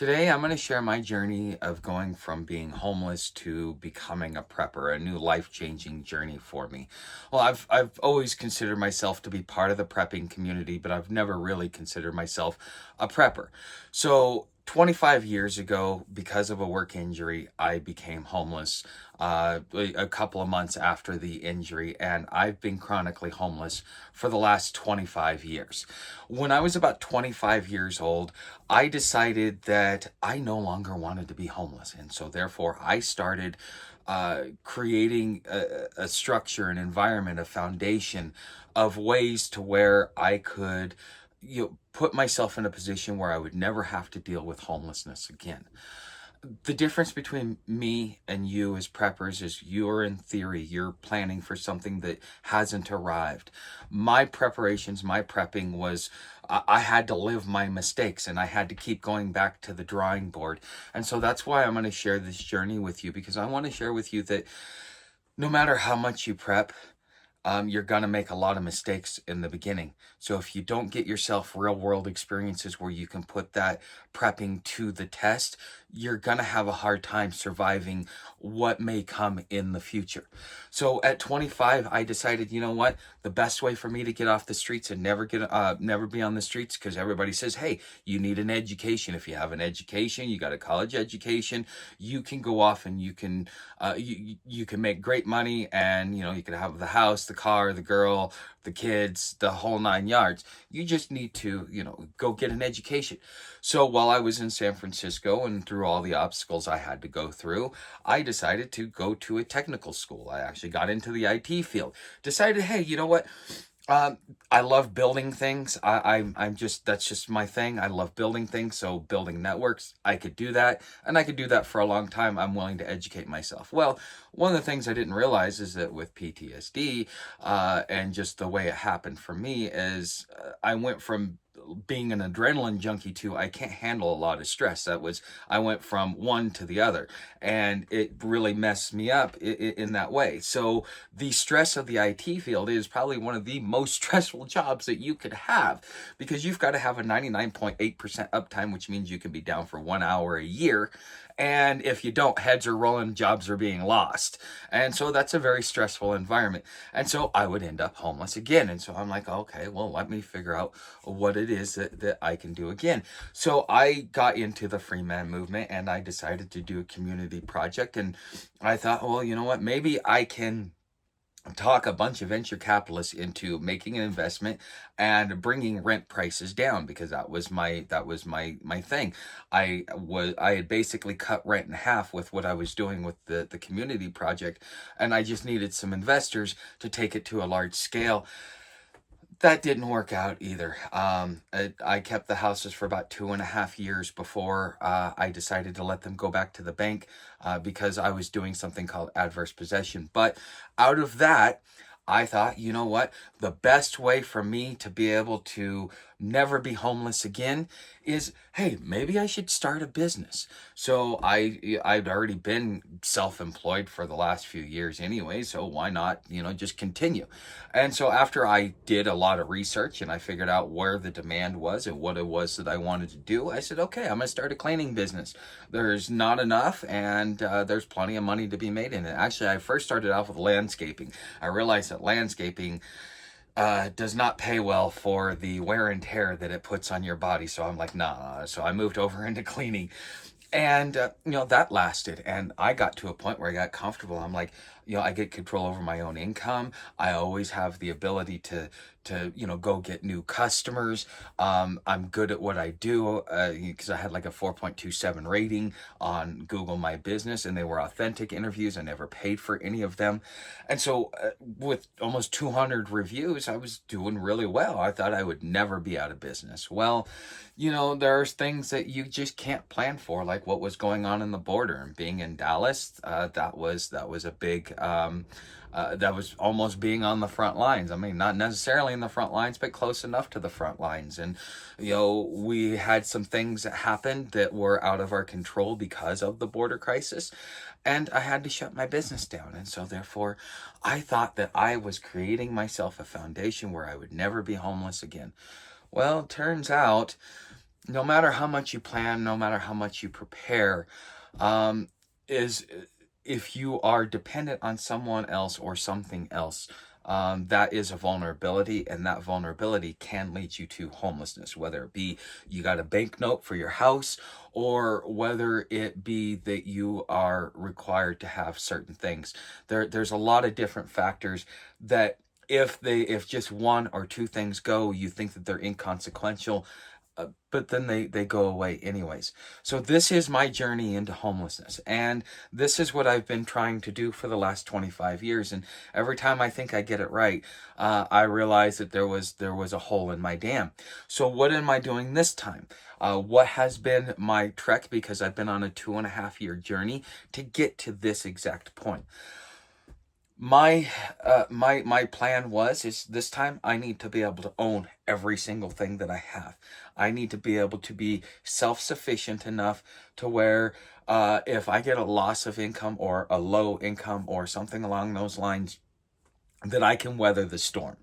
Today, I'm going to share my journey of going from being homeless to becoming a prepper, a new life-changing journey for me. Well, I've always considered myself to be part of the prepping community, but I've never really considered myself a prepper. So, 25 years ago, because of a work injury, I became homeless a couple of months after the injury, and I've been chronically homeless for the last 25 years. When I was about 25 years old, I decided that I no longer wanted to be homeless. And so, therefore, I started creating a structure, an environment, a foundation of ways to where I could put myself in a position where I would never have to deal with homelessness again. The difference between me and you as preppers is you're in theory, you're planning for something that hasn't arrived. My preparations, my prepping was I had to live my mistakes and I had to keep going back to the drawing board. And so that's why I'm going to share this journey with you, because I want to share with you that no matter how much you prep, you're going to make a lot of mistakes in the beginning. So if you don't get yourself real world experiences where you can put that prepping to the test, you're going to have a hard time surviving what may come in the future. So at 25, I decided, you know what? The best way for me to get off the streets and never be on the streets, because everybody says, hey, you need an education. If you have an education, you got a college education, you can go off and you can make great money, and you can have the house, the car, the girl, the kids, the whole nine yards. You just need to go get an education. So while I was in San Francisco and through all the obstacles I had to go through, I decided to go to a technical school. I actually got into the IT field. Decided, hey, you know what? I love building things. I'm just, that's just my thing. I love building things. So building networks, I could do that, and I could do that for a long time. I'm willing to educate myself. Well, one of the things I didn't realize is that with PTSD, and just the way it happened for me is I went from being an adrenaline junkie to I can't handle a lot of stress. I went from one to the other, and it really messed me up in that way. So the stress of the IT field is probably one of the most stressful jobs that you could have, because you've got to have a 99.8% uptime, which means you can be down for 1 hour a year. And if you don't, heads are rolling, jobs are being lost. And so that's a very stressful environment. And so I would end up homeless again. And so I'm like, okay, well, let me figure out what it is that I can do again. So I got into the free man movement, and I decided to do a community project. And I thought, well, you know what? Maybe I can talk a bunch of venture capitalists into making an investment and bringing rent prices down, because that was my thing. I had basically cut rent in half with what I was doing with the community project, and I just needed some investors to take it to a large scale. That didn't work out either. I kept the houses for about 2.5 years before I decided to let them go back to the bank, because I was doing something called adverse possession. But out of that, I thought, you know what? The best way for me to be able to never be homeless again is, hey, maybe I should start a business. So I'd already been self-employed for the last few years anyway, so why not, just continue. And so after I did a lot of research and I figured out where the demand was and what it was that I wanted to do, I said, okay, I'm going to start a cleaning business. There's not enough, and there's plenty of money to be made in it. Actually, I first started off with landscaping. I realized that landscaping does not pay well for the wear and tear that it puts on your body. So I'm like, nah. So I moved over into cleaning. And, that lasted. And I got to a point where I got comfortable. I'm like, I get control over my own income. I always have the ability to go get new customers. I'm good at what I do, because I had like a 4.27 rating on Google My Business, and they were authentic interviews. I never paid for any of them. And so with almost 200 reviews, I was doing really well. I thought I would never be out of business. Well, there's things that you just can't plan for, like what was going on in the border and being in Dallas. That was a big, that was almost being on the front lines. I mean, not necessarily in the front lines, but close enough to the front lines. And, we had some things that happened that were out of our control because of the border crisis. And I had to shut my business down. And so therefore, I thought that I was creating myself a foundation where I would never be homeless again. Well, it turns out no matter how much you plan, no matter how much you prepare, um, is if you are dependent on someone else or something else, that is a vulnerability, and that vulnerability can lead you to homelessness, whether it be you got a banknote for your house, or whether it be that you are required to have certain things. There's a lot of different factors that if just one or two things go, you think that they're inconsequential, but then they go away anyways. So this is my journey into homelessness, and this is what I've been trying to do for the last 25 years. And every time I think I get it right, I realize that there was a hole in my dam. So what am I doing this time? What has been my trek, because I've been on a 2.5 year journey to get to this exact point. My plan is this time I need to be able to own every single thing that I have. I need to be able to be self-sufficient enough to where, if I get a loss of income or a low income or something along those lines, that I can weather the storm.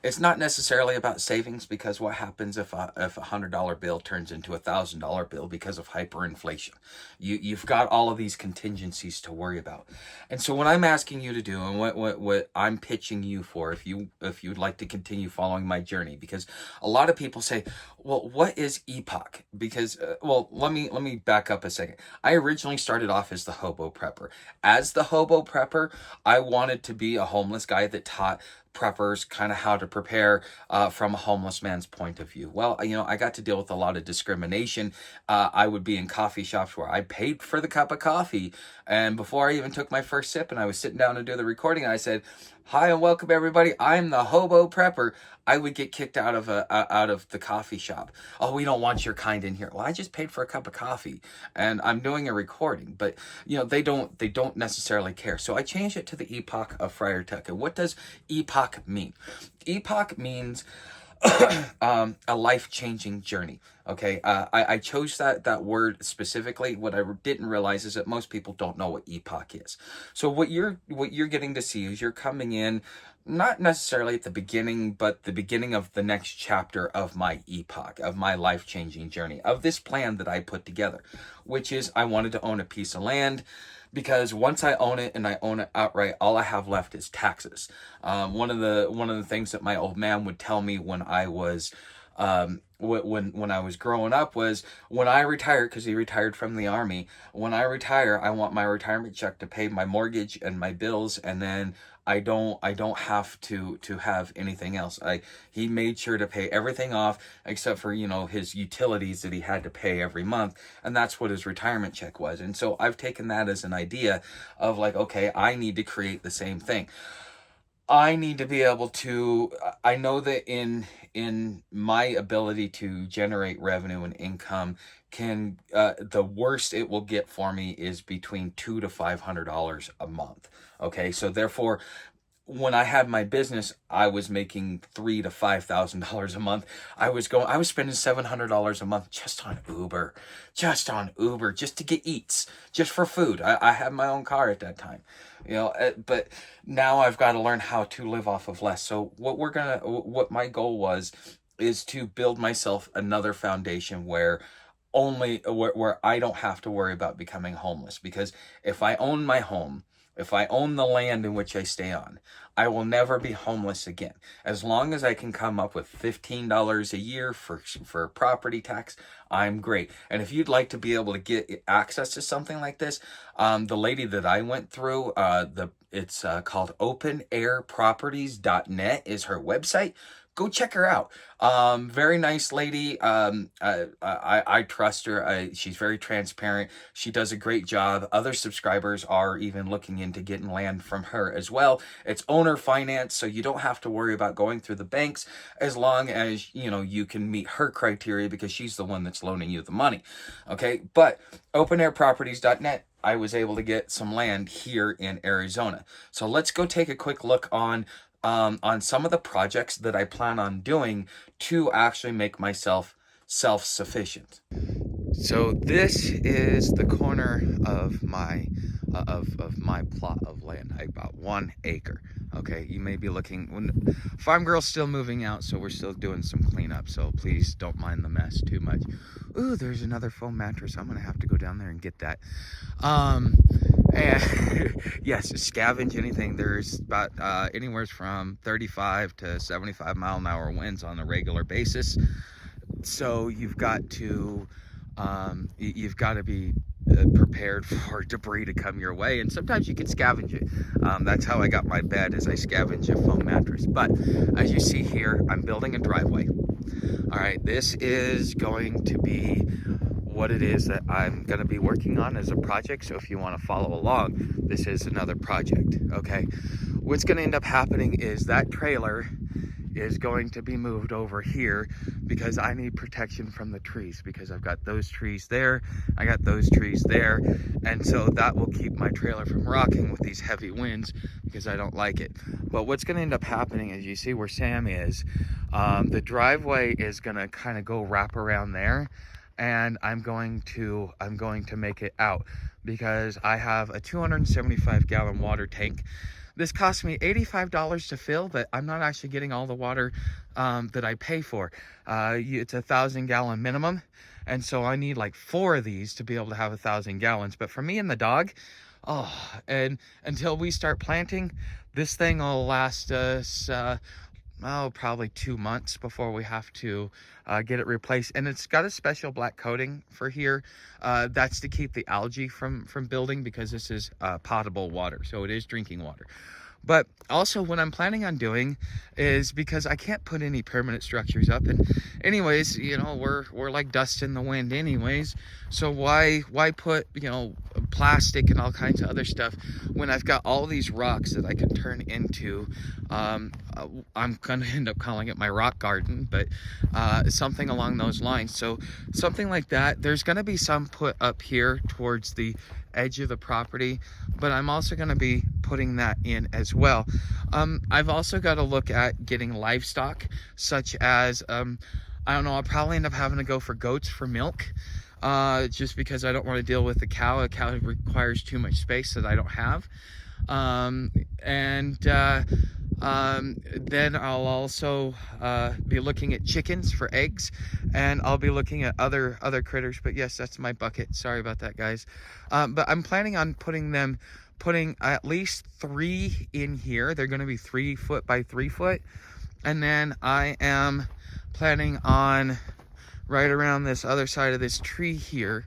It's not necessarily about savings, because what happens if a $100 bill turns into $1,000 bill because of hyperinflation? You've got all of these contingencies to worry about. And so what I'm asking you to do, and what I'm pitching you for, if you'd like to continue following my journey, because a lot of people say, well, what is Epoch? Because well, let me back up a second. I originally started off as the hobo prepper. As the hobo prepper, I wanted to be a homeless guy that taught preppers kind of how to prepare from a homeless man's point of view. Well, I got to deal with a lot of discrimination. I would be in coffee shops where I paid for the cup of coffee, and before I even took my first sip and I was sitting down to do the recording, I said, "Hi and welcome everybody. I'm the hobo prepper." I would get kicked out of the coffee shop. "Oh, we don't want your kind in here." Well, I just paid for a cup of coffee and I'm doing a recording, but they don't necessarily care. So I changed it to the Epoch of Friar Tuck. And what does Epoch mean? Epoch means a life-changing journey. Okay, I chose that word specifically. What I didn't realize is that most people don't know what epoch is. So what you're getting to see is you're coming in, not necessarily at the beginning, but the beginning of the next chapter of my epoch, of my life-changing journey, of this plan that I put together, which is I wanted to own a piece of land, because once I own it and I own it outright, all I have left is taxes. One of the things that my old man would tell me when I was when I was growing up was, when I retire, because he retired from the army, when I retire, I want my retirement check to pay my mortgage and my bills, and then I don't have to have anything else. He made sure to pay everything off except for his utilities that he had to pay every month, and that's what his retirement check was. And so I've taken that as an idea of like, okay, I need to create the same thing. I need to be able to, I know that in my ability to generate revenue and income, can the worst it will get for me is between $200 to $500 a month. Okay, so therefore, when I had my business, I was making $3,000 to $5,000 a month. I was spending $700 a month just to get eats, just for food. I had my own car at that time, but now I've got to learn how to live off of less. So what my goal was, is to build myself another foundation where I don't have to worry about becoming homeless. Because if I own my home, if I own the land in which I stay on, I will never be homeless again. As long as I can come up with $15 a year for property tax, I'm great. And if you'd like to be able to get access to something like this, the lady that I went through, it's called openairproperties.net is her website. Go check her out. Very nice lady. I trust her. She's very transparent. She does a great job. Other subscribers are even looking into getting land from her as well. It's owner finance, so you don't have to worry about going through the banks, as long as you can meet her criteria, because she's the one that's loaning you the money. Okay, but openairproperties.net, I was able to get some land here in Arizona. So let's go take a quick look on some of the projects that I plan on doing to actually make myself self-sufficient. So this is the corner of my my plot of land. About 1 acre. Okay, you may be looking. When farm girl's still moving out, so we're still doing some cleanup. So please don't mind the mess too much. Ooh, there's another foam mattress. I'm gonna have to go down there and get that. And yes, scavenge anything. There's about anywhere from 35 to 75-mile-an-hour winds on a regular basis. So you've got to be prepared for debris to come your way, and sometimes you can scavenge it. That's how I got my bed, is I scavenge a foam mattress. But as you see here, I'm building a driveway. All right, this is going to be what it is that I'm going to be working on as a project. So if you want to follow along, this is another project. Okay, what's going to end up happening is that trailer is going to be moved over here because I need protection from the trees, because I've got those trees there, I got those trees there, and so that will keep my trailer from rocking with these heavy winds, because I don't like it. But what's going to end up happening, as you see where Sam is, the driveway is going to kind of go wrap around there, and I'm going to make it out, because I have a 275-gallon water tank. This cost me $85 to fill, but I'm not actually getting all the water that I pay for. It's a 1,000-gallon minimum, and so I need like 4 of these to be able to have 1,000 gallons. But for me and the dog, and until we start planting, this thing will last us probably 2 months before we have to get it replaced. And it's got a special black coating for here. That's to keep the algae from building, because this is potable water, so it is drinking water. But also what I'm planning on doing is, because I can't put any permanent structures up, and anyways, you know, we're like dust in the wind anyways, so why put, you know, plastic and all kinds of other stuff when I've got all these rocks that I can turn into, I'm gonna end up calling it my rock garden, but something along those lines. So something like that. There's gonna be some put up here towards the edge of the property, but I'm also going to be putting that in as well. I've also got to look at getting livestock, such as I don't know, I'll probably end up having to go for goats for milk, just because I don't want to deal with the cow. A cow requires too much space that I don't have. Then I'll also be looking at chickens for eggs, and I'll be looking at other critters. But yes, that's my bucket. Sorry about that, guys. But I'm planning on putting at least 3 in here. They're going to be 3 foot by 3 foot, and then I am planning on right around this other side of this tree here.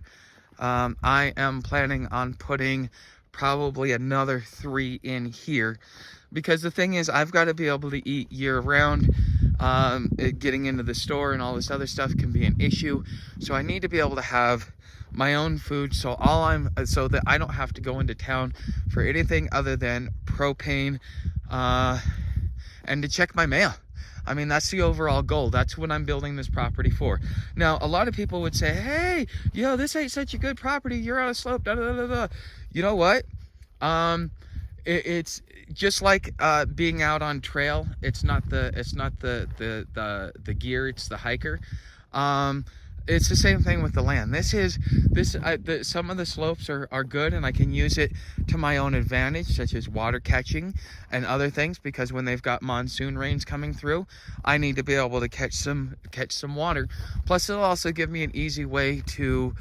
I am planning on putting probably another 3 in here, because the thing is, I've got to be able to eat year round. Getting into the store and all this other stuff can be an issue, so I need to be able to have my own food, so that I don't have to go into town for anything other than propane, and to check my mail. I mean, that's the overall goal. That's what I'm building this property for. Now, a lot of people would say, hey, yo, this ain't such a good property, you're on a slope, da da da da. You know what? It's just like being out on trail. It's not the gear, it's the hiker. It's the same thing with the land. Some of the slopes are good, and I can use it to my own advantage, such as water catching and other things, because when they've got monsoon rains coming through, I need to be able to catch some water. Plus, it'll also give me an easy way to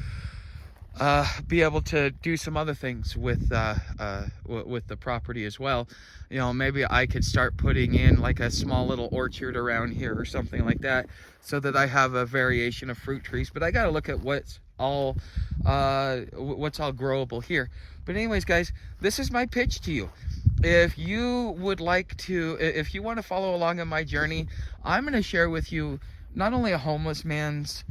be able to do some other things with the property as well. You know, maybe I could start putting in like a small little orchard around here or something like that, so that I have a variation of fruit trees. But I got to look at what's all growable here. But anyways, guys, this is my pitch to you. If you want to follow along on my journey, I'm going to share with you not only a homeless man's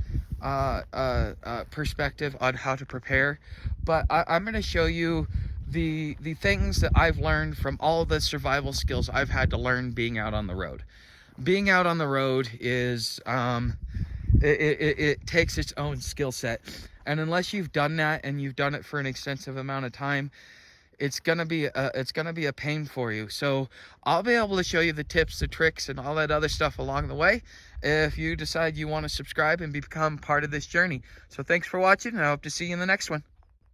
perspective on how to prepare, but I'm going to show you the things that I've learned from all the survival skills I've had to learn being out on the road. Being out on the road is it takes its own skill set, and unless you've done that and you've done it for an extensive amount of time, it's gonna be a pain for you. So I'll be able to show you the tips, the tricks, and all that other stuff along the way if you decide you want to subscribe and become part of this journey. So thanks for watching, and I hope to see you in the next one.